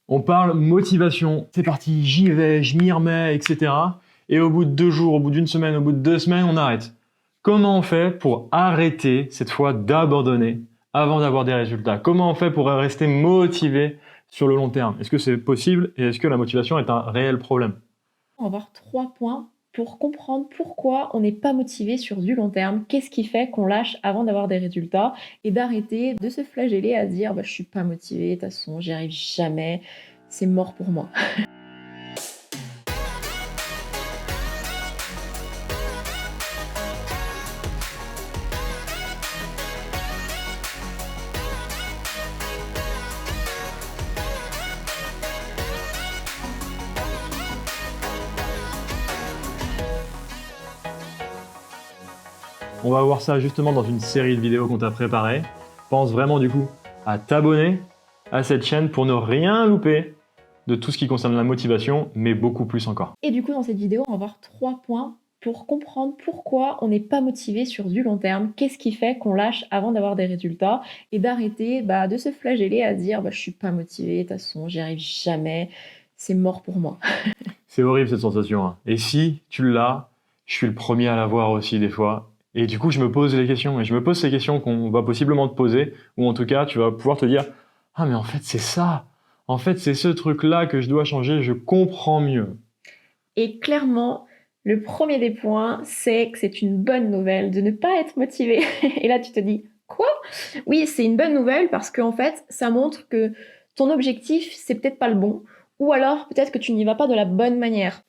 On parle motivation, c'est parti, j'y vais, je m'y remets, etc. Et au bout de 2 jours, au bout d'une semaine, au bout de 2 semaines, on arrête. Comment on fait pour arrêter cette fois d'abandonner avant d'avoir des résultats? Comment on fait pour rester motivé sur le long terme? Est-ce que c'est possible et est-ce que la motivation est un réel problème? On va voir 3 points pour comprendre pourquoi on n'est pas motivé sur du long terme, qu'est-ce qui fait qu'on lâche avant d'avoir des résultats et d'arrêter de se flageller à se dire je suis pas motivé, de toute façon j'y arrive jamais, c'est mort pour moi. On va voir ça justement dans une série de vidéos qu'on t'a préparée. Pense vraiment du coup à t'abonner à cette chaîne pour ne rien louper de tout ce qui concerne la motivation, mais beaucoup plus encore. Et du coup dans cette vidéo on va voir 3 points pour comprendre pourquoi on n'est pas motivé sur du long terme, qu'est-ce qui fait qu'on lâche avant d'avoir des résultats et d'arrêter de se flageller à se dire je suis pas motivé, de toute façon j'y arrive jamais, c'est mort pour moi. C'est horrible cette sensation, hein. Et si tu l'as, je suis le premier à l'avoir aussi des fois. Et du coup, je me pose les questions. Et je me pose ces questions qu'on va possiblement te poser. Ou en tout cas, tu vas pouvoir te dire « Ah mais en fait c'est ça. En fait c'est ce truc-là que je dois changer, je comprends mieux. » Et clairement, le premier des points, c'est que c'est une bonne nouvelle de ne pas être motivé. Et là, tu te dis, quoi? Oui, c'est une bonne nouvelle parce qu'en fait, ça montre que ton objectif, c'est peut-être pas le bon. Ou alors, peut-être que tu n'y vas pas de la bonne manière.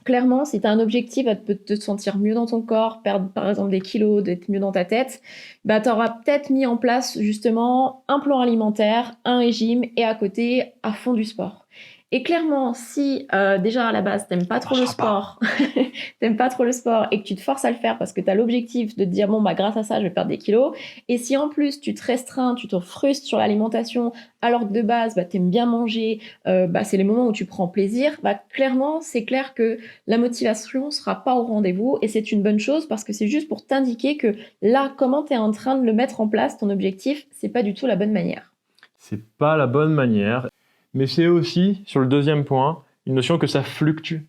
Clairement, si tu as un objectif à te sentir mieux dans ton corps, perdre par exemple des kilos, d'être mieux dans ta tête, tu auras peut-être mis en place justement un plan alimentaire, un régime et à côté à fond du sport. Et clairement, si déjà à la base t'aimes pas trop le sport, t'aimes pas trop le sport et que tu te forces à le faire parce que tu as l'objectif de te dire grâce à ça je vais perdre des kilos, et si en plus tu te restreins, tu te frustres sur l'alimentation alors que de base t'aimes bien manger, c'est les moments où tu prends plaisir, clairement c'est clair que la motivation sera pas au rendez-vous et c'est une bonne chose parce que c'est juste pour t'indiquer que là, comment tu es en train de le mettre en place, ton objectif, c'est pas du tout la bonne manière. C'est pas la bonne manière. Mais c'est aussi, sur le deuxième point, une notion que ça fluctue.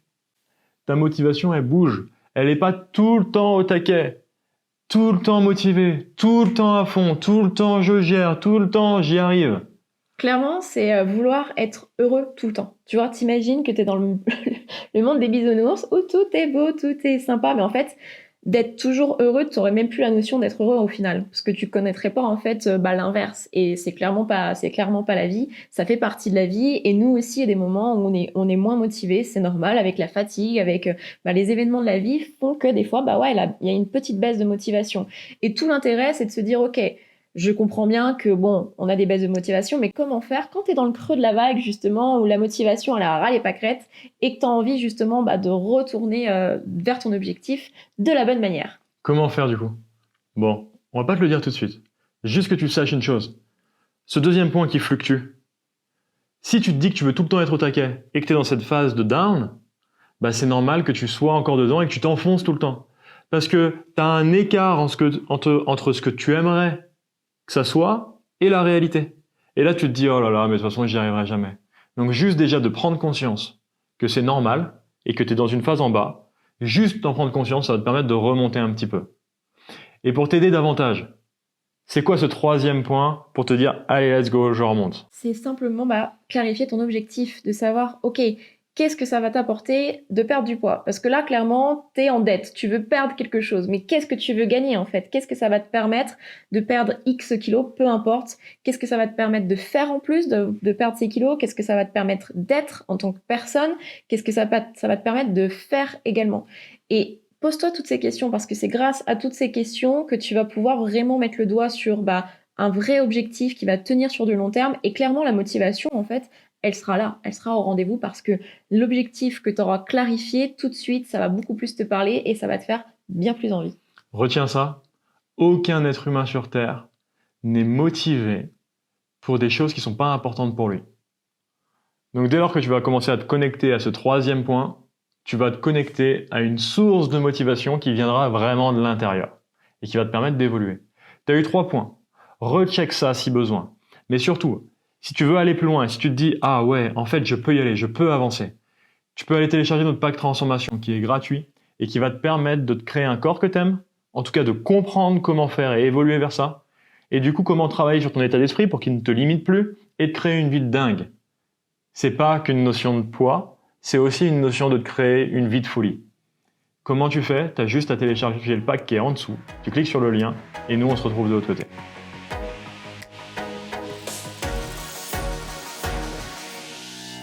Ta motivation, elle bouge. Elle n'est pas tout le temps au taquet, tout le temps motivée, tout le temps à fond, tout le temps je gère, tout le temps j'y arrive. Clairement, c'est vouloir être heureux tout le temps. Tu vois, t'imagines que tu es dans le monde des bisounours où tout est beau, tout est sympa, mais en fait, d'être toujours heureux, tu n'aurais même plus la notion d'être heureux au final, parce que tu connaîtrais pas en fait l'inverse. Et c'est clairement pas la vie. Ça fait partie de la vie. Et nous aussi, il y a des moments où on est moins motivé, c'est normal, avec la fatigue, avec les événements de la vie font que des fois, il y a une petite baisse de motivation. Et tout l'intérêt, c'est de se dire, ok, je comprends bien que on a des baisses de motivation, mais comment faire quand tu es dans le creux de la vague justement, où la motivation elle a ras les pâquerettes et que tu as envie justement de retourner vers ton objectif de la bonne manière. Comment faire du coup? Bon, on va pas te le dire tout de suite. Juste que tu saches une chose. Ce deuxième point qui fluctue. Si tu te dis que tu veux tout le temps être au taquet et que tu es dans cette phase de down, c'est normal que tu sois encore dedans et que tu t'enfonces tout le temps. Parce que tu as un écart entre ce que tu aimerais que ça soit et la réalité. Et là, tu te dis, oh là là, mais de toute façon, j'y arriverai jamais. Donc, juste déjà de prendre conscience que c'est normal et que tu es dans une phase en bas, juste d'en prendre conscience, ça va te permettre de remonter un petit peu. Et pour t'aider davantage, c'est quoi ce troisième point pour te dire, allez, let's go, je remonte? C'est simplement clarifier ton objectif, de savoir, ok, qu'est-ce que ça va t'apporter de perdre du poids? Parce que là, clairement, t'es en dette, tu veux perdre quelque chose, mais qu'est-ce que tu veux gagner en fait? Qu'est-ce que ça va te permettre de perdre X kilos, peu importe? Qu'est-ce que ça va te permettre de faire en plus de perdre ces kilos? Qu'est-ce que ça va te permettre d'être en tant que personne? Qu'est-ce que ça va te permettre de faire également? Et pose-toi toutes ces questions parce que c'est grâce à toutes ces questions que tu vas pouvoir vraiment mettre le doigt sur un vrai objectif qui va tenir sur du long terme. Et clairement, la motivation, en fait, elle sera là, elle sera au rendez-vous parce que l'objectif que tu auras clarifié tout de suite, ça va beaucoup plus te parler et ça va te faire bien plus envie. Retiens ça, aucun être humain sur Terre n'est motivé pour des choses qui ne sont pas importantes pour lui. Donc dès lors que tu vas commencer à te connecter à ce troisième point, tu vas te connecter à une source de motivation qui viendra vraiment de l'intérieur et qui va te permettre d'évoluer. Tu as eu 3 points. Recheck ça si besoin. Mais surtout, Si tu veux aller plus loin, si tu te dis « Ah ouais, en fait, je peux y aller, je peux avancer », tu peux aller télécharger notre pack transformation qui est gratuit et qui va te permettre de te créer un corps que tu aimes, en tout cas de comprendre comment faire et évoluer vers ça, et du coup comment travailler sur ton état d'esprit pour qu'il ne te limite plus et de créer une vie de dingue. C'est pas qu'une notion de poids, c'est aussi une notion de te créer une vie de folie. Comment tu fais? Tu as juste à télécharger le pack qui est en dessous, tu cliques sur le lien et nous on se retrouve de l'autre côté.